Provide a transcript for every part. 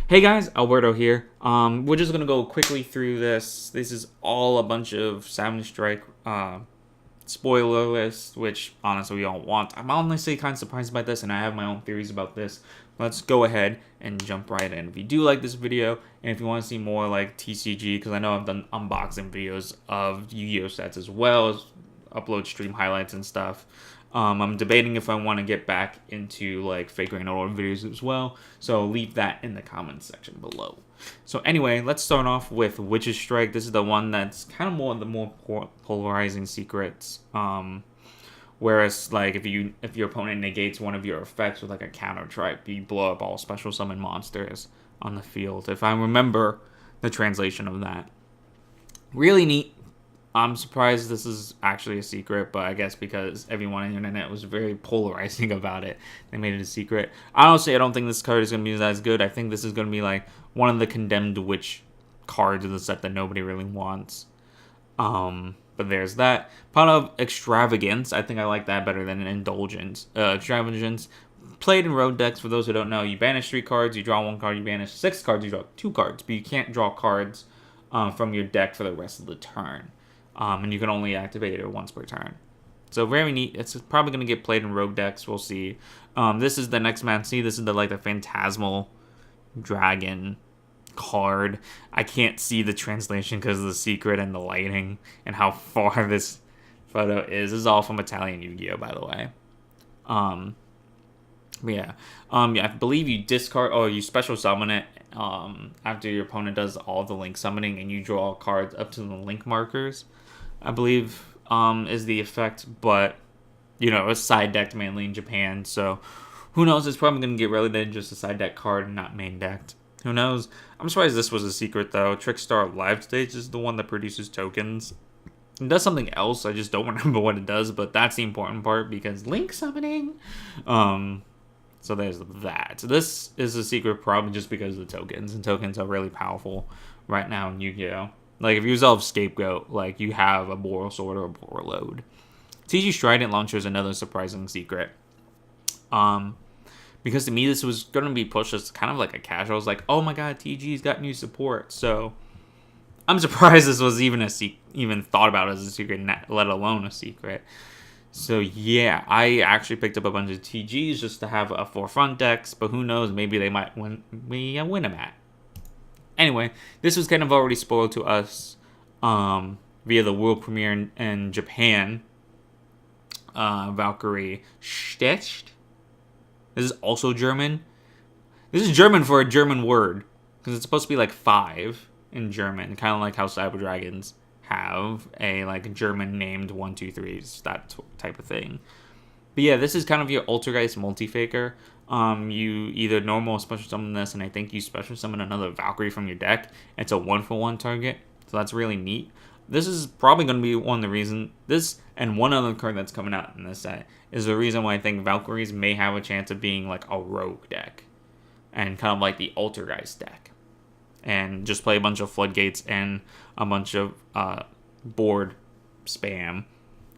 Hey guys, Alberto here. We're just gonna go quickly through this. This is all a bunch of Salmon Strike spoiler list, which honestly we don't want. I'm honestly kind of surprised by this, and I have my own theories about this. Let's go ahead and jump right in. If you do like this video, and if you want to see more like TCG, because I know I've done unboxing videos of Yu-Gi-Oh sets as well as upload stream highlights and stuff. I'm debating if I want to get back into like fake Grand Order videos as well, so leave that in the comments section below. So anyway, let's start off with Witch's Strike. This is the one that's kind of the more polarizing secrets. Whereas like if your opponent negates one of your effects with like a counter tripe, you blow up all special summon monsters on the field. If I remember the translation of that, really neat. I'm surprised this is actually a secret, but I guess because everyone on the internet was very polarizing about it, they made it a secret. Honestly, I don't think this card is going to be as good. I think this is going to be like one of the condemned witch cards of the set that nobody really wants. But there's that. Pot of Extravagance. I think I like that better than an Indulgence. Extravagance, played in road decks. For those who don't know, you banish 3 cards, you draw 1 card, you banish 6 cards, you draw 2 cards. But you can't draw cards from your deck for the rest of the turn. And you can only activate it once per turn. So very neat. It's probably going to get played in rogue decks. We'll see. This is the next man. See, this is the Phantasmal Dragon card. I can't see the translation because of the secret and the lighting and how far this photo is. This is all from Italian Yu-Gi-Oh, by the way. Yeah, I believe you discard or you special summon it after your opponent does all the link summoning, and you draw cards up to the link markers, I believe, is the effect. But you know, it's side decked mainly in Japan, so who knows? It's probably gonna get relegated just a side deck card and not main decked. Who knows? I'm surprised this was a secret though. Trickstar Live Stage is the one that produces tokens. It does something else. I just don't remember what it does, but that's the important part because link summoning. So there's that. So this is a secret probably just because of the tokens, and tokens are really powerful right now in Yu-Gi-Oh. Like if you resolve Scapegoat, like you have a Boral Sword or a Borload. TG Strident Launcher is another surprising secret. Because to me this was going to be pushed as kind of like a casual. I was like, oh my god, TG's got new support. So I'm surprised this was even even thought about as a secret, let alone a secret. So yeah, I actually picked up a bunch of TGs just to have for front decks, but who knows, maybe they might win them at. Anyway, this was kind of already spoiled to us via the world premiere in Japan. Valkyrie Stecht. This is also German. This is German for a German word, because it's supposed to be like 5 in German, kind of like how Cyber Dragons have a like German named 1, 2, 3s, that type of thing. But yeah, this is kind of your Altergeist multi-faker. You either normal special summon this, and I think you special summon another Valkyrie from your deck. It's a 1-for-1 target, so that's really neat. This is probably going to be one of the reasons. This and one other card that's coming out in this set is the reason why I think Valkyries may have a chance of being like a rogue deck, and kind of like the Altergeist deck, and just play a bunch of floodgates and a bunch of board spam,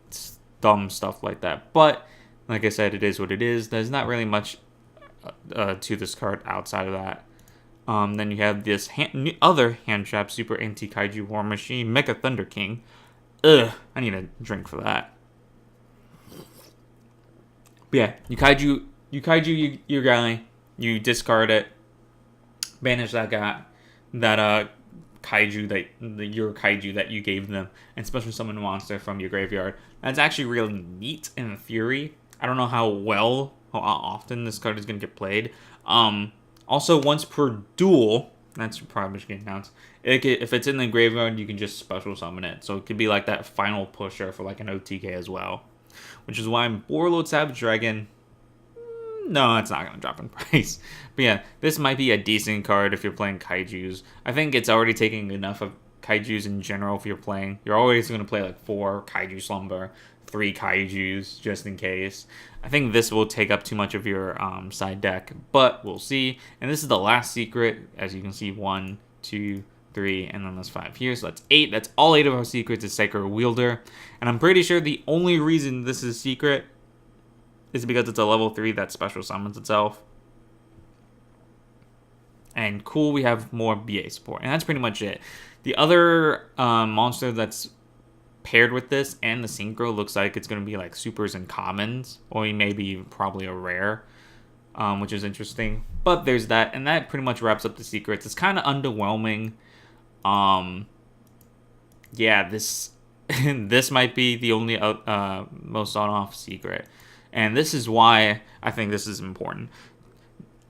it's dumb stuff like that. But like I said, it is what it is. There's not really much to this card outside of that. Then you have this other hand trap, Super Anti-Kaiju War Machine, Mecha Thunder King. Ugh, I need a drink for that. But yeah, you kaiju your guy, you discard it, banish that guy, that your kaiju that you gave them, and special summon a monster from your graveyard. That's actually really neat in theory. I don't know how often this card is going to get played. Also, once per duel, that's probably going to get announced. If it's in the graveyard, you can just special summon it. So it could be like that final pusher for like an OTK as well. Which is why Borload Savage Dragon, no, it's not going to drop in price. But yeah, this might be a decent card if you're playing Kaijus. I think it's already taking enough of Kaijus in general if you're playing. You're always going to play like 4 Kaiju Slumber, 3 Kaijus, just in case. I think this will take up too much of your side deck, but we'll see. And this is the last secret. As you can see, 1, 2, 3, and then there's 5 here. So that's 8. That's all 8 of our secrets is Sacred Wielder. And I'm pretty sure the only reason this is secret is because it's a level 3 that special summons itself. And And cool, we have more BA support. And that's pretty much it. The other monster that's paired with this and the synchro looks like it's going to be like supers and commons, or maybe probably a rare, which is interesting. But there's that, and that pretty much wraps up the secrets. It's kind of underwhelming. Yeah, this this might be the only most on-off secret, and this is why I think this is important.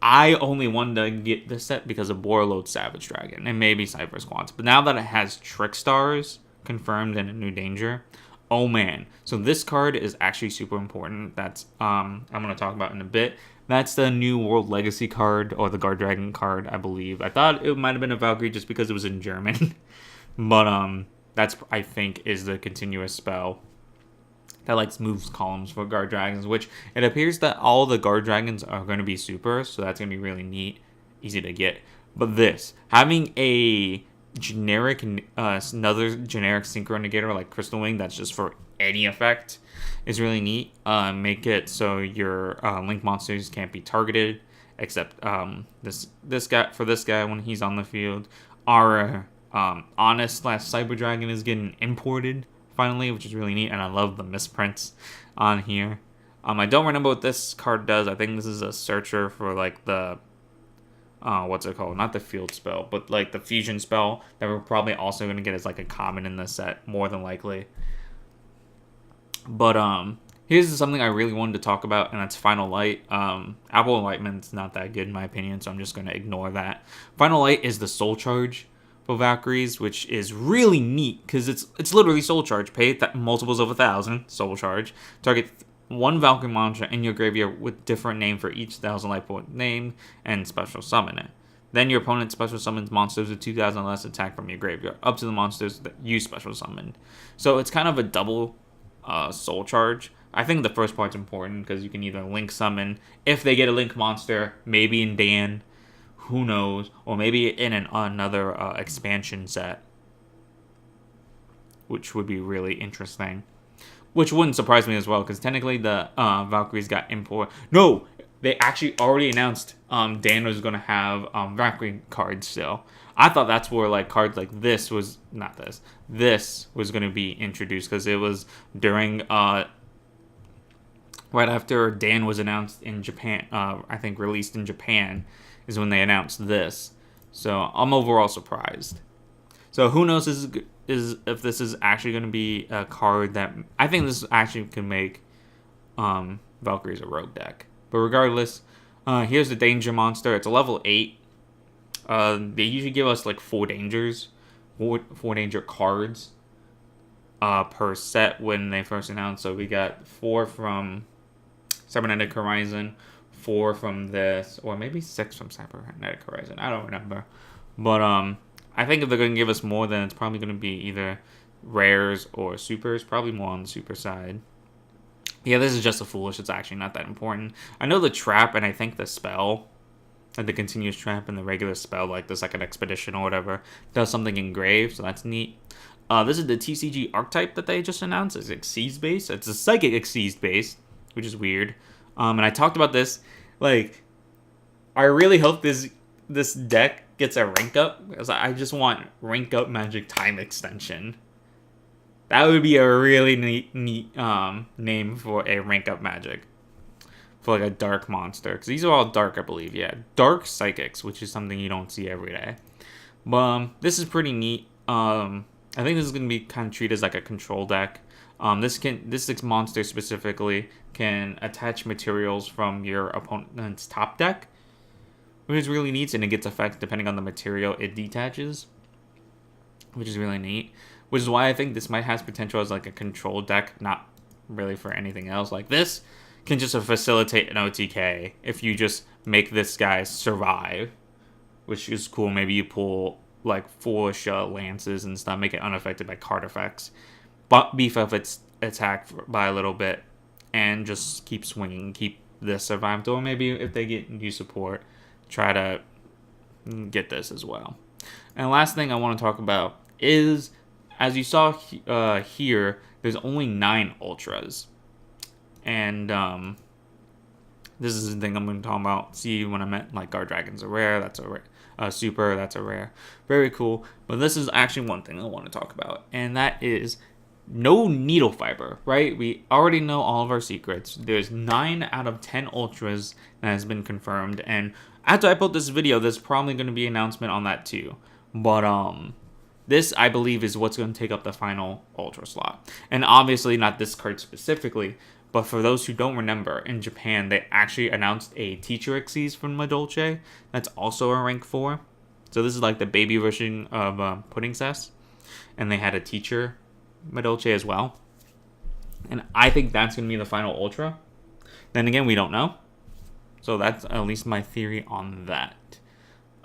I only wanted to get this set because of Borreload Savage Dragon and maybe Cypher Squads, but now that it has Trick Stars confirmed and a new danger, oh man. So this card is actually super important. That's I'm going to talk about in a bit. That's the new World Legacy card, or the Guard Dragon card, I believe. I thought it might have been a Valkyrie just because it was in German. But that's, I think, is the continuous spell that like moves columns for Guard Dragons, which it appears that all the Guard Dragons are going to be super, so that's going to be really neat, easy to get. But this, having a generic, another generic synchro negator like Crystal Wing that's just for any effect is really neat. Make it so your link monsters can't be targeted, except this guy when he's on the field. Our Honest / Cyber Dragon is getting imported finally, which is really neat, and I love the misprints on here. I don't remember what this card does. I think this is a searcher for like the what's it called? Not the field spell, but like the fusion spell that we're probably also going to get as like a common in this set, more than likely. But here's something I really wanted to talk about, and that's Final Light. Apple Enlightenment's not that good in my opinion, so I'm just going to ignore that. Final Light is the soul charge for Valkyries, which is really neat because it's literally soul charge. Pay multiples of 1,000 soul charge. Target one Valkyrie monster in your graveyard with different name for each 1,000 life point name, and special summon it. Then your opponent special summons monsters with 2,000 less attack from your graveyard, up to the monsters that you special summoned. So it's kind of a double soul charge. I think the first part's important because you can either link summon if they get a link monster, maybe in Dan, who knows, or maybe in another expansion set, which would be really interesting. Which wouldn't surprise me as well, because technically the Valkyries got import. No, they actually already announced Dan was going to have Valkyrie cards still. I thought that's where like cards like this was, not this, this was going to be introduced, because it was during, right after Dan was announced in Japan, I think released in Japan, is when they announced this. So I'm overall surprised. So who knows if this is actually going to be a card that... I think this actually can make Valkyries a rogue deck. But regardless, here's the danger monster. It's a level 8. They usually give us like 4 dangers. 4 danger cards per set when they first announced. So we got 4 from Cybernetic Horizon, 4 from this, or maybe 6 from Cybernetic Horizon. I don't remember. But I think if they're going to give us more, then it's probably going to be either rares or supers. Probably more on the super side. Yeah, this is just a foolish. It's actually not that important. I know the trap and I think the spell, like the continuous trap and the regular spell, like the second expedition or whatever, does something engraved, so that's neat. This is the TCG archetype that they just announced. It's Xyz base. It's a psychic Xyz base, which is weird. And I talked about this. Like, I really hope this deck gets a rank up, because I just want rank up Magic Time Extension. That would be a really neat name for a rank up Magic. For like a dark monster. Because these are all dark, I believe. Yeah, dark psychics, which is something you don't see every day. But this is pretty neat. I think this is going to be kind of treated as like a control deck. This monster specifically can attach materials from your opponent's top deck, which is really neat, and it gets effects depending on the material it detaches, which is really neat. Which is why I think this might have potential as like a control deck, not really for anything else. Like this can just facilitate an OTK if you just make this guy survive, which is cool. Maybe you pull like foolish lances and stuff, make it unaffected by card effects, but beef up its attack by a little bit, and just keep swinging, keep this survived. Or maybe if they get new support, try to get this as well. And last thing I want to talk about is, as you saw here, there's only 9 ultras, and This is the thing I'm going to talk about. See, when I meant like Guard Dragon's a rare, that's a rare. Super, that's a rare. Very cool. But this is actually one thing I want to talk about, and that is no needle fiber, right? We already know all of our secrets. There's 9 out of 10 ultras that has been confirmed, and after I put this video, there's probably going to be an announcement on that too. But this, I believe, is what's going to take up the final ultra slot. And obviously not this card specifically, but for those who don't remember, in Japan, they actually announced a Teacher Xyz from Madolche. That's also a rank 4. So this is like the baby version of Pudding Cess. And they had a Teacher Madolche as well. And I think that's going to be the final Ultra. Then again, we don't know. So that's at least my theory on that.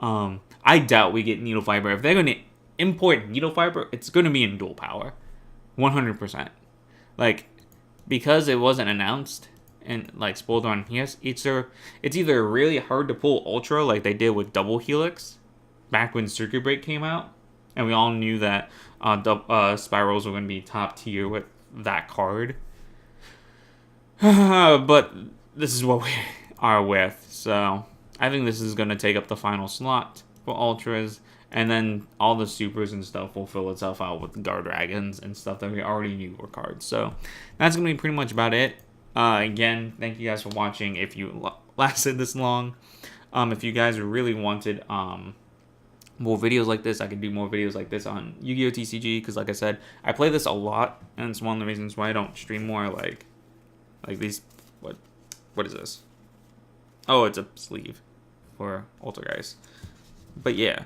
I doubt we get Needle Fiber. If they're going to import Needle Fiber, it's going to be in dual power. 100%. Like, because it wasn't announced and like spoiled on yes, it's either really hard to pull Ultra like they did with Double Helix back when Circuit Break came out, and we all knew that Spirals were going to be top tier with that card. But this is what we are with, so I think this is going to take up the final slot for Ultras. And then all the supers and stuff will fill itself out with Guard Dragons and stuff that we already knew were cards. So that's going to be pretty much about it. Again, thank you guys for watching. If you lasted this long, if you guys really wanted more videos like this, I could do more videos like this on Yu-Gi-Oh! TCG. Because like I said, I play this a lot. And it's one of the reasons why I don't stream more like these. What is this? Oh, it's a sleeve for Ultra But yeah.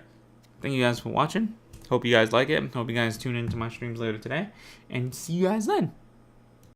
Thank you guys for watching. Hope you guys like it. Hope you guys tune into my streams later today. And see you guys then.